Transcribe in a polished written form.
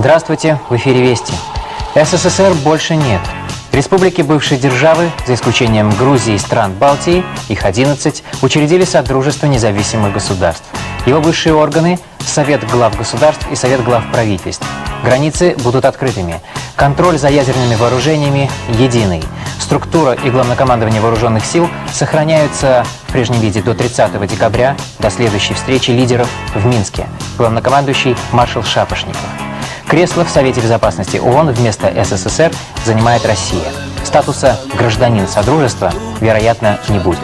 Здравствуйте, в эфире «Вести». СССР больше нет. Республики бывшей державы, за исключением Грузии и стран Балтии, их 11, учредили Содружество независимых государств. Его высшие органы – Совет глав государств и Совет глав правительств. Границы будут открытыми. Контроль за ядерными вооружениями единый. Структура и главнокомандование вооруженных сил сохраняются в прежнем виде до 30 декабря, до следующей встречи лидеров в Минске. Главнокомандующий маршал Шапошников. Кресло в Совете Безопасности ООН вместо СССР занимает Россия. Статуса гражданин Содружества, вероятно, не будет.